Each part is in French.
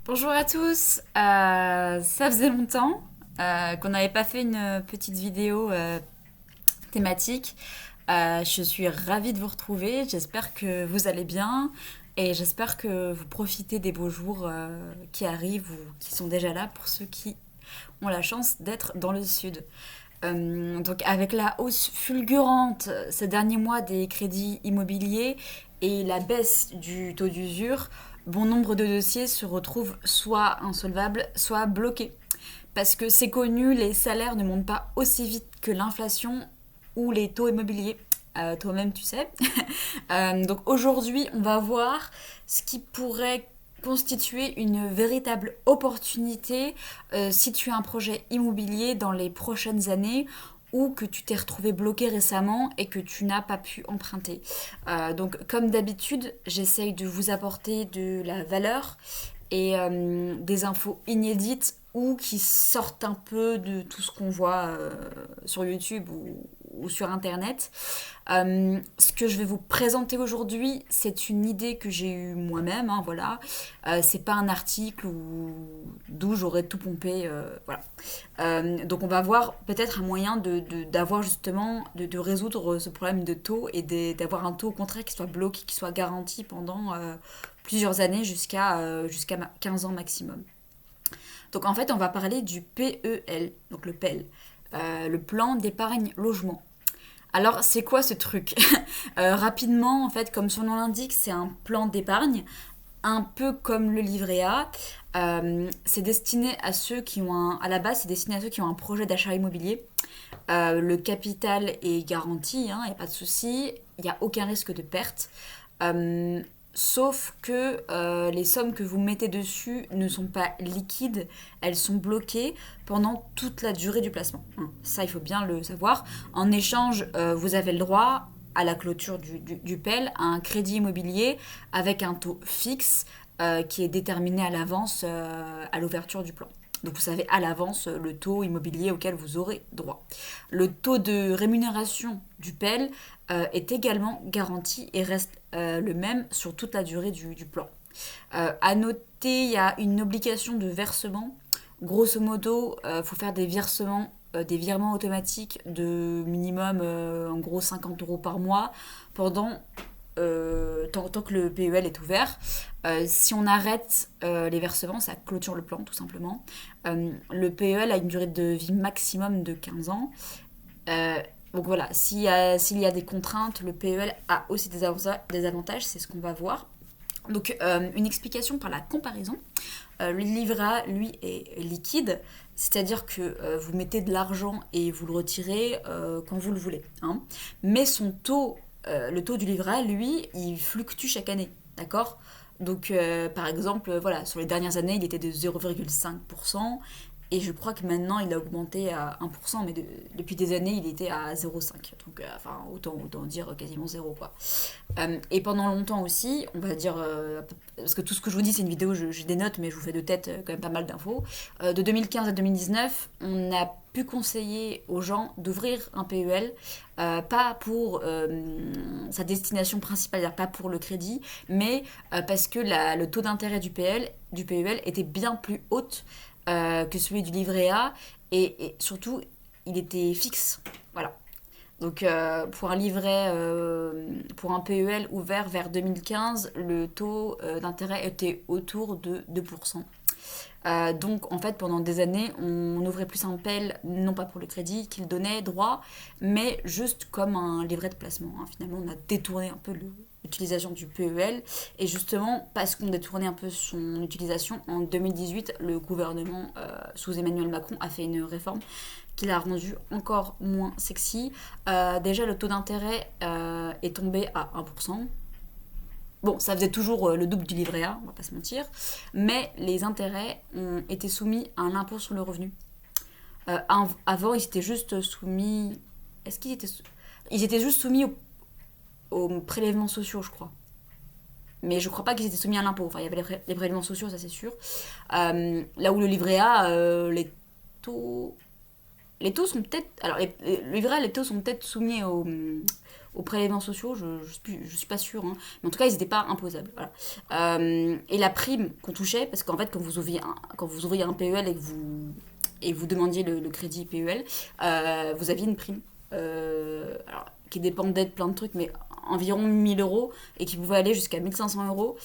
Bonjour à tous. Ça faisait longtemps qu'on n'avait pas fait une petite vidéo thématique. Je suis ravie de vous retrouver. J'espère que vous allez bien et j'espère que vous profitez des beaux jours qui arrivent ou qui sont déjà là pour ceux qui ont la chance d'être dans le sud. Donc avec la hausse fulgurante ces derniers mois des crédits immobiliers et la baisse du taux d'usure, bon nombre de dossiers se retrouvent soit insolvables, soit bloqués. Parce que c'est connu, les salaires ne montent pas aussi vite que l'inflation ou les taux immobiliers. Toi-même, tu sais. Donc aujourd'hui, on va voir ce qui pourrait constituer une véritable opportunité si tu as un projet immobilier dans les prochaines années ou que tu t'es retrouvé bloqué récemment et que tu n'as pas pu emprunter. Donc comme d'habitude, j'essaye de vous apporter de la valeur et des infos inédites ou qui sortent un peu de tout ce qu'on voit sur YouTube ou sur Internet. Ce que je vais vous présenter aujourd'hui, c'est une idée que j'ai eue moi-même, hein, voilà. C'est pas un article d'où j'aurais tout pompé, voilà. Donc on va voir peut-être un moyen d'avoir justement, de résoudre ce problème de taux et d'avoir un taux au contraire qui soit bloqué, qui soit garanti pendant plusieurs années jusqu'à 15 ans maximum. Donc en fait, on va parler du PEL, donc le PEL, le plan d'épargne logement. Alors, c'est quoi ce truc? Rapidement, en fait, comme son nom l'indique, c'est un plan d'épargne, un peu comme le livret A. C'est destiné à ceux qui ont à la base, c'est destiné à ceux qui ont un projet d'achat immobilier. Le capital est garanti, il n'y a pas de souci, il n'y a aucun risque de perte. Euh, Sauf que les sommes que vous mettez dessus ne sont pas liquides, elles sont bloquées pendant toute la durée du placement. Ça, il faut bien le savoir. En échange, vous avez le droit à la clôture du PEL à un crédit immobilier avec un taux fixe qui est déterminé à l'avance à l'ouverture du plan. Donc vous savez à l'avance le taux immobilier auquel vous aurez droit. Le taux de rémunération du PEL est également garanti et reste le même sur toute la durée du plan. À noter, il y a une obligation de versement. Grosso modo, il faut faire des virements automatiques de minimum en gros 50 euros par mois pendant tant que le PEL est ouvert. Si on arrête les versements, ça clôture le plan tout simplement. Le PEL a une durée de vie maximum de 15 ans. Euh, donc voilà, s'il y a des contraintes, le PEL a aussi des avantages, c'est ce qu'on va voir. Donc une explication par la comparaison. Le livret A, lui, est liquide, c'est-à-dire que vous mettez de l'argent et vous le retirez quand vous le voulez, hein. Mais le taux du livret A, lui, il fluctue chaque année, d'accord? Donc, par exemple, voilà, sur les dernières années, il était de 0,5%. Et je crois que maintenant, il a augmenté à 1%, mais depuis des années, il était à 0,5. Donc, enfin, autant dire quasiment zéro, quoi. Et pendant longtemps aussi, on va dire, parce que tout ce que je vous dis, c'est une vidéo, j'ai des notes, mais je vous fais de tête quand même pas mal d'infos. De 2015 à 2019, on a pu conseiller aux gens d'ouvrir un PEL, pas pour sa destination principale, c'est-à-dire pas pour le crédit, mais parce que le taux d'intérêt du PEL était bien plus haut que celui du livret A, et surtout, il était fixe. Voilà. Donc pour un PEL ouvert vers 2015, le taux d'intérêt était autour de 2%. Donc en fait pendant des années on ouvrait plus un PEL non pas pour le crédit qu'il donnait droit mais juste comme un livret de placement, hein. Finalement on a détourné un peu l'utilisation du PEL et justement parce qu'on détournait un peu son utilisation en 2018 le gouvernement sous Emmanuel Macron a fait une réforme qui l'a rendu encore moins sexy. Déjà le taux d'intérêt est tombé à 1%. Bon, ça faisait toujours le double du livret A, on va pas se mentir, mais les intérêts ont été soumis à un impôt sur le revenu. Avant, ils étaient juste soumis. Est-ce qu'ils étaient. Ils étaient juste soumis aux prélèvements sociaux, je crois. Mais je crois pas qu'ils étaient soumis à l'impôt. Enfin, il y avait les prélèvements sociaux, ça c'est sûr. Là où le livret A, taux. Les taux sont peut-être. Alors, le livret A, les taux sont peut-être soumis aux prélèvements sociaux, je suis pas sûre, hein. Mais en tout cas, ils n'étaient pas imposables. Voilà. Et la prime qu'on touchait, parce qu'en fait, quand vous ouvriez un PEL et vous demandiez le crédit PEL, vous aviez une prime. Alors, qui dépendait de plein de trucs, mais environ 1000 euros et qui pouvait aller jusqu'à 1500 euros.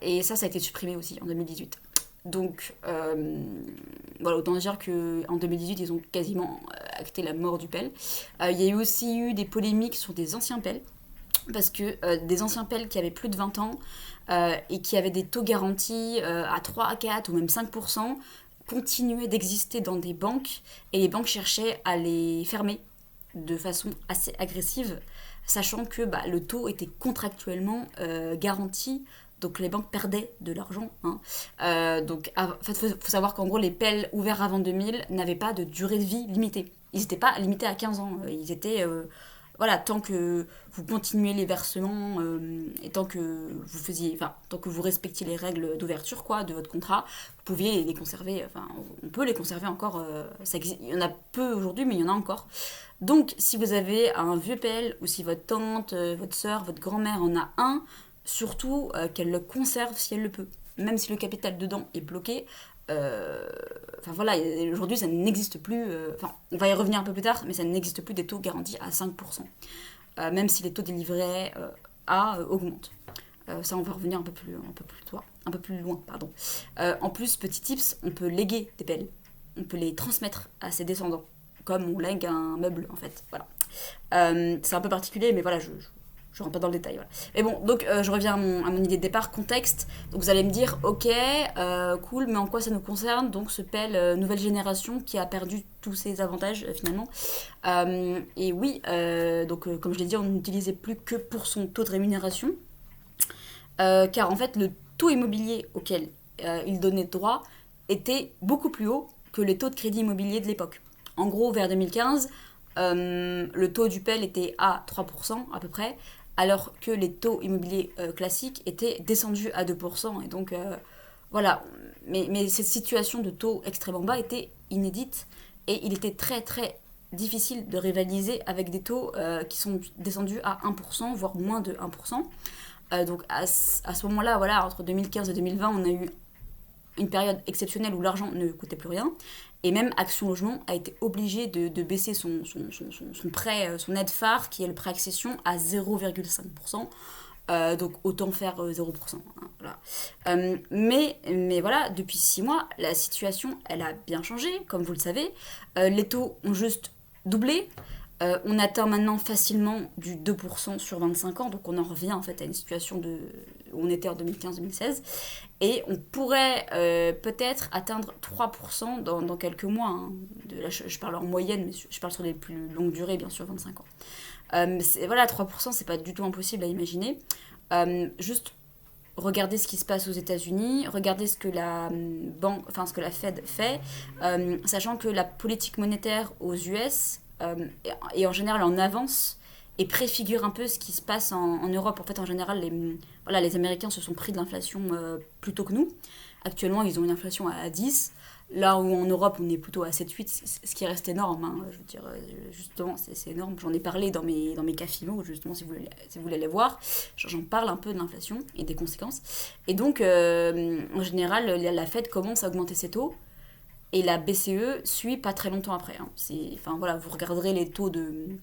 Et ça a été supprimé aussi en 2018. Donc, voilà, autant dire qu'en 2018, ils ont quasiment acté la mort du PEL. Il y a aussi eu des polémiques sur des anciens PEL, parce que des anciens PEL qui avaient plus de 20 ans et qui avaient des taux garantis à 3 à 4 ou même 5% continuaient d'exister dans des banques, et les banques cherchaient à les fermer de façon assez agressive, sachant que le taux était contractuellement garanti, donc les banques perdaient de l'argent, hein. Donc en fait, faut savoir qu'en gros, les PEL ouverts avant 2000 n'avaient pas de durée de vie limitée. Ils n'étaient pas limités à 15 ans. Ils étaient voilà, tant que vous continuez les versements et tant que tant que vous respectiez les règles d'ouverture quoi, de votre contrat, vous pouviez les conserver. Enfin, on peut les conserver encore. Il y en a peu aujourd'hui, mais il y en a encore. Donc, si vous avez un vieux PL ou si votre tante, votre soeur, votre grand-mère en a un, surtout qu'elle le conserve si elle le peut. Même si le capital dedans est bloqué, enfin voilà, aujourd'hui ça n'existe plus. Enfin, on va y revenir un peu plus tard, mais ça n'existe plus des taux garantis à 5%. Même si les taux des livrets A augmentent. Ça, on va revenir un peu plus loin. Pardon. En plus, petit tips, on peut léguer des PL. On peut les transmettre à ses descendants, comme on lègue un meuble en fait. Voilà. C'est un peu particulier, mais voilà, je rentre pas dans le détail. Voilà. Mais bon, donc je reviens à mon idée de départ, contexte. Donc vous allez me dire, ok, cool, mais en quoi ça nous concerne? Donc ce PEL nouvelle génération qui a perdu tous ses avantages finalement. Et oui, donc comme je l'ai dit, on n'utilisait plus que pour son taux de rémunération. Car en fait, le taux immobilier auquel il donnait droit était beaucoup plus haut que les taux de crédit immobilier de l'époque. En gros, vers 2015, le taux du PEL était à 3% à peu près, alors que les taux immobiliers classiques étaient descendus à 2%. Et donc, voilà. Mais cette situation de taux extrêmement bas était inédite et il était très très difficile de rivaliser avec des taux qui sont descendus à 1%, voire moins de 1%. Donc à ce moment-là, voilà, entre 2015 et 2020, on a eu une période exceptionnelle où l'argent ne coûtait plus rien. Et même Action Logement a été obligé de baisser son prêt, son aide phare, qui est le prêt accession, à 0,5%. Donc autant faire 0%. Hein, voilà. Mais voilà, depuis 6 mois, la situation, elle a bien changé, comme vous le savez. Les taux ont juste doublé. On atteint maintenant facilement du 2% sur 25 ans, donc on en revient en fait à une situation où on était en 2015-2016. Et on pourrait peut-être atteindre 3% dans quelques mois. Hein. Là, je parle en moyenne, mais je parle sur les plus longues durées, bien sûr, 25 ans. Voilà, 3%, c'est pas du tout impossible à imaginer. Juste regardez ce qui se passe aux États-Unis, regardez ce que ce que la Fed fait, sachant que la politique monétaire aux US est en général en avance et préfigure un peu ce qui se passe en Europe. En fait, en général, les Américains se sont pris de l'inflation plus tôt que nous. Actuellement, ils ont une inflation à 10. Là où en Europe, on est plutôt à 7-8, ce qui reste énorme. Hein. Je veux dire, justement, c'est énorme. J'en ai parlé dans mes cafimos, justement, si vous voulez les voir. J'en parle un peu de l'inflation et des conséquences. Et donc, en général, la Fed commence à augmenter ses taux. Et la BCE suit pas très longtemps après. Hein. Enfin, voilà, vous regarderez les taux de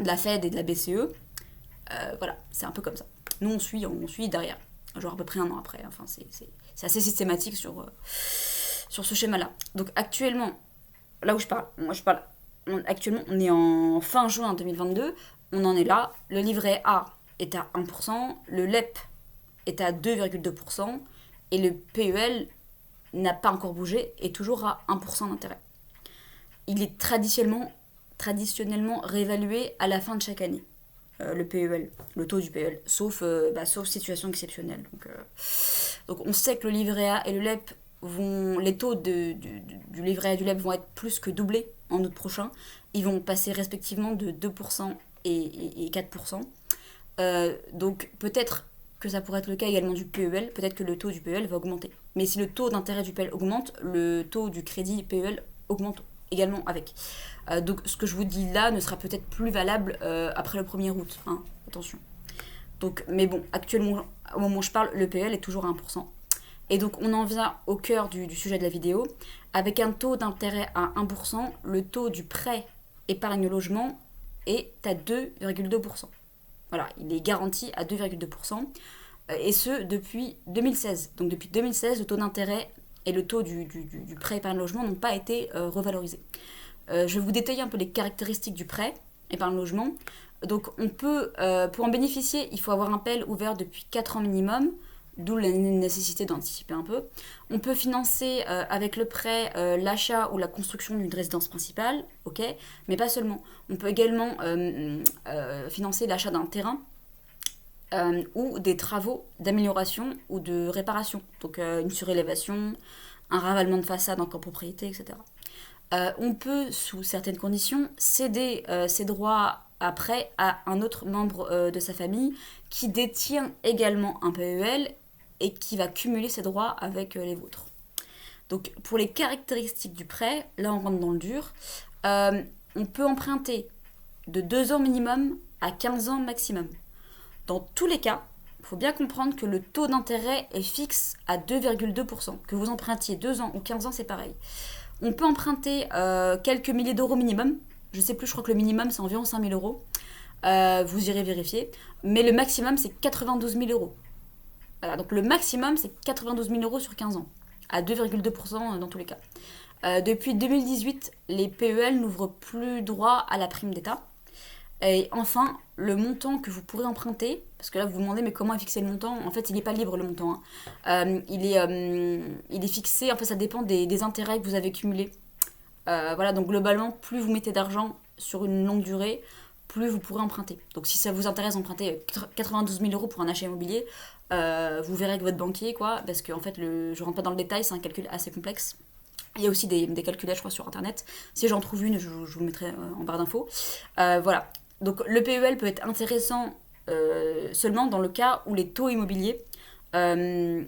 la Fed et de la BCE. Voilà, c'est un peu comme ça. Nous, on suit derrière. Genre à peu près un an après. Enfin, c'est assez systématique sur ce schéma-là. Donc actuellement, là où je parle, actuellement, on est en fin juin 2022. On en est là. Le livret A est à 1%. Le LEP est à 2,2%. Et le PEL n'a pas encore bougé, est toujours à 1% d'intérêt. Il est traditionnellement réévalué à la fin de chaque année, le PEL, le taux du PEL, sauf situation exceptionnelle. Donc on sait que le livret A et le LEP les taux du livret A et du LEP vont être plus que doublés en août prochain. Ils vont passer respectivement de 2% et 4%. Donc peut-être que ça pourrait être le cas également du PEL, peut-être que le taux du PEL va augmenter. Mais si le taux d'intérêt du PEL augmente, le taux du crédit PEL augmente également avec. Donc ce que je vous dis là ne sera peut-être plus valable après le 1er août, hein, attention. Donc, mais bon, actuellement, au moment où je parle, le PEL est toujours à 1%. Et donc on en vient au cœur du sujet de la vidéo. Avec un taux d'intérêt à 1%, le taux du prêt épargne logement est à 2,2%. Voilà, il est garanti à 2,2%, et ce depuis 2016. Donc depuis 2016, le taux d'intérêt et le taux du prêt épargne logement n'ont pas été revalorisés. Je vais vous détailler un peu les caractéristiques du prêt épargne logement. Donc on peut, pour en bénéficier, il faut avoir un PEL ouvert depuis 4 ans minimum, d'où la nécessité d'anticiper un peu. On peut financer avec le prêt l'achat ou la construction d'une résidence principale, ok, mais pas seulement. On peut également financer l'achat d'un terrain ou des travaux d'amélioration ou de réparation, donc une surélévation, un ravalement de façade en copropriété, etc. On peut, sous certaines conditions, céder ses droits à prêt à un autre membre de sa famille qui détient également un PEL et qui va cumuler ses droits avec les vôtres. Donc pour les caractéristiques du prêt, là on rentre dans le dur, on peut emprunter de 2 ans minimum à 15 ans maximum. Dans tous les cas, il faut bien comprendre que le taux d'intérêt est fixe à 2,2%. Que vous empruntiez 2 ans ou 15 ans, c'est pareil. On peut emprunter quelques milliers d'euros minimum. Je sais plus, je crois que le minimum c'est environ 5 000 euros. Vous irez vérifier. Mais le maximum c'est 92 000 euros. Voilà, donc le maximum c'est 92 000 euros sur 15 ans, à 2,2% dans tous les cas. Depuis 2018, les PEL n'ouvrent plus droit à la prime d'État. Et enfin, le montant que vous pourrez emprunter, parce que là vous vous demandez mais comment est fixé le montant, en fait il n'est pas libre le montant, hein. Il est fixé, en fait ça dépend des intérêts que vous avez cumulés. Voilà, donc globalement, plus vous mettez d'argent sur une longue durée, plus vous pourrez emprunter. Donc si ça vous intéresse d'emprunter 92 000 euros pour un achat immobilier, vous verrez avec votre banquier, quoi, parce que en fait, je rentre pas dans le détail, c'est un calcul assez complexe. Il y a aussi des calculages, je crois, sur internet. Si j'en trouve une, je vous mettrai en barre d'infos. Voilà. Donc le PEL peut être intéressant seulement dans le cas où les taux immobiliers vont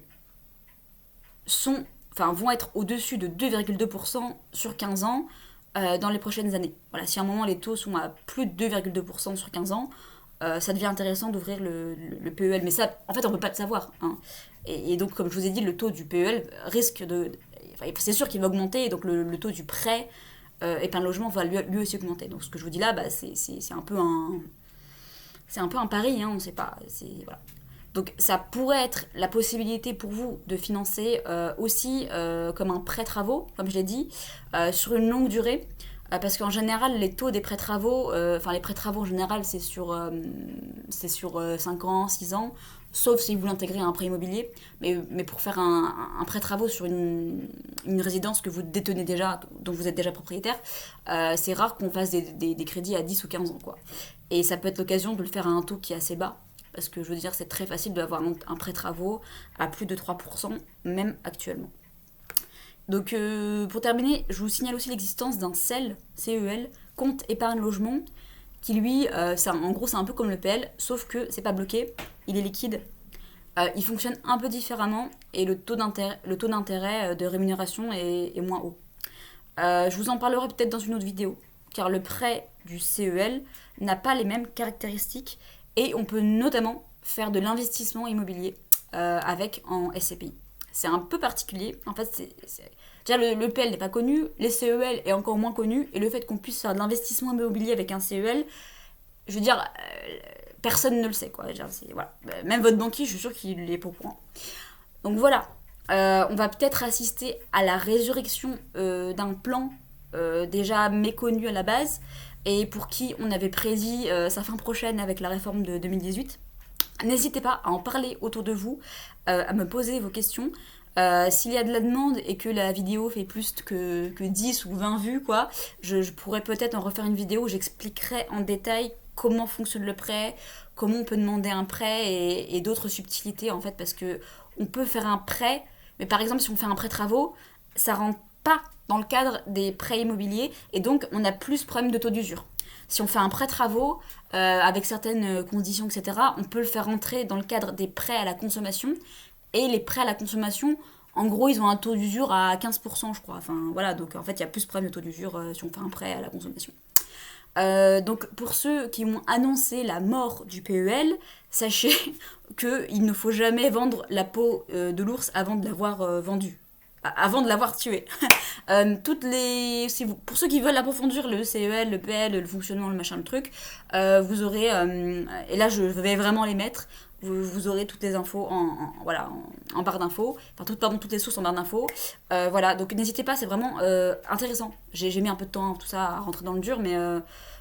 être au-dessus de 2,2% sur 15 ans dans les prochaines années. Voilà, si à un moment les taux sont à plus de 2,2% sur 15 ans, ça devient intéressant d'ouvrir le PEL. Mais ça, en fait, on ne peut pas le savoir, hein. Et donc, comme je vous ai dit, le taux du PEL risque de... c'est sûr qu'il va augmenter, et donc le taux du prêt épargne logement va lui aussi augmenter. Donc ce que je vous dis là, c'est un peu un pari, hein, on ne sait pas. Voilà. Donc ça pourrait être la possibilité pour vous de financer aussi comme un prêt travaux, comme je l'ai dit, sur une longue durée. Parce qu'en général, les taux des prêts travaux, les prêts travaux en général, c'est sur 5 ans, 6 ans, sauf si vous voulez intégrer un prêt immobilier. Mais pour faire un prêt travaux sur une résidence que vous détenez déjà, dont vous êtes déjà propriétaire, c'est rare qu'on fasse des crédits à 10 ou 15 ans, quoi. Et ça peut être l'occasion de le faire à un taux qui est assez bas. Parce que je veux dire, c'est très facile d'avoir un prêt travaux à plus de 3%, même actuellement. Donc pour terminer, je vous signale aussi l'existence d'un CEL, CEL, compte épargne logement, qui lui, en gros c'est un peu comme le PL, sauf que c'est pas bloqué, il est liquide, il fonctionne un peu différemment et le taux d'intérêt de rémunération est moins haut. Je vous en parlerai peut-être dans une autre vidéo, car le prêt du CEL n'a pas les mêmes caractéristiques et on peut notamment faire de l'investissement immobilier avec en SCPI. C'est un peu particulier. En fait, déjà le PL n'est pas connu, les CEL est encore moins connu, et le fait qu'on puisse faire de l'investissement immobilier avec un CEL, je veux dire, personne ne le sait, quoi. Voilà. Même votre banquier, je suis sûre qu'il est pas au courant. Donc voilà, on va peut-être assister à la résurrection d'un plan déjà méconnu à la base, et pour qui on avait prédit sa fin prochaine avec la réforme de 2018. N'hésitez pas à en parler autour de vous, à me poser vos questions. S'il y a de la demande et que la vidéo fait plus que 10 ou 20 vues, quoi, je pourrais peut-être en refaire une vidéo où j'expliquerai en détail comment fonctionne le prêt, comment on peut demander un prêt et d'autres subtilités, en fait, parce que on peut faire un prêt, mais par exemple, si on fait un prêt travaux, ça rentre pas dans le cadre des prêts immobiliers, et donc on a plus problème de taux d'usure. Si on fait un prêt travaux avec certaines conditions, etc., on peut le faire rentrer dans le cadre des prêts à la consommation. Et les prêts à la consommation, En gros, ils ont un taux d'usure à 15%, je crois. Enfin, voilà, donc en fait, il y a plus de problème de taux d'usure si on fait un prêt à la consommation. Donc pour ceux qui ont annoncé la mort du PEL, sachez qu'il ne faut jamais vendre la peau de l'ours avant de l'avoir vendu. Avant de l'avoir tué. Pour ceux qui veulent approfondir le CEL, le PL, le fonctionnement, le machin, le truc, vous aurez, et là je vais vraiment les mettre, vous aurez toutes les infos voilà, en barre d'infos, enfin toutes les sources en barre d'infos. Voilà, donc n'hésitez pas, c'est vraiment intéressant. J'ai mis un peu de temps tout ça à rentrer dans le dur,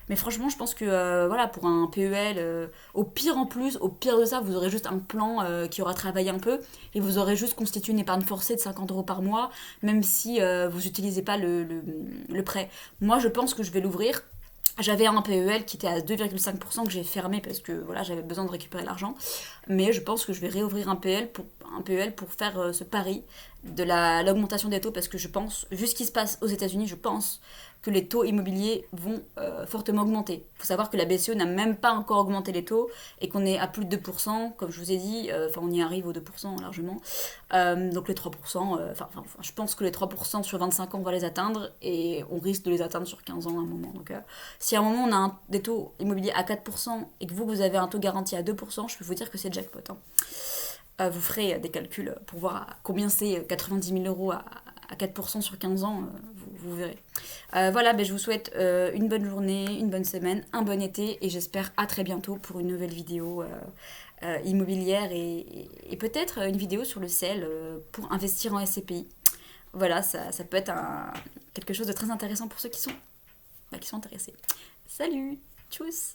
mais franchement, je pense que voilà, pour un PEL, au pire en plus, au pire de ça, vous aurez juste un plan qui aura travaillé un peu et vous aurez juste constitué une épargne forcée de 50 € par mois, même si vous n'utilisez pas le prêt. Moi, je pense que je vais l'ouvrir. J'avais un PEL qui était à 2,5% que j'ai fermé parce que voilà, j'avais besoin de récupérer l'argent. Mais je pense que je vais réouvrir un PEL pour faire ce pari de l'augmentation des taux parce que je pense, vu ce qui se passe aux États-Unis, je pense que les taux immobiliers vont fortement augmenter. Il faut savoir que la BCE n'a même pas encore augmenté les taux et qu'on est à plus de 2%, comme je vous ai dit, enfin on y arrive aux 2% largement. Donc les 3%, je pense que les 3% sur 25 ans on va les atteindre et on risque de les atteindre sur 15 ans à un moment. Donc si à un moment on a des taux immobiliers à 4% et que vous avez un taux garanti à 2%, je peux vous dire que c'est jackpot. Hein. Vous ferez des calculs pour voir combien c'est 90 000 euros à 4% sur 15 ans, vous verrez. Voilà, je vous souhaite une bonne journée, une bonne semaine, un bon été et j'espère à très bientôt pour une nouvelle vidéo immobilière et peut-être une vidéo sur le CEL pour investir en SCPI. Voilà, ça peut être quelque chose de très intéressant pour ceux qui sont intéressés. Salut, tchuss!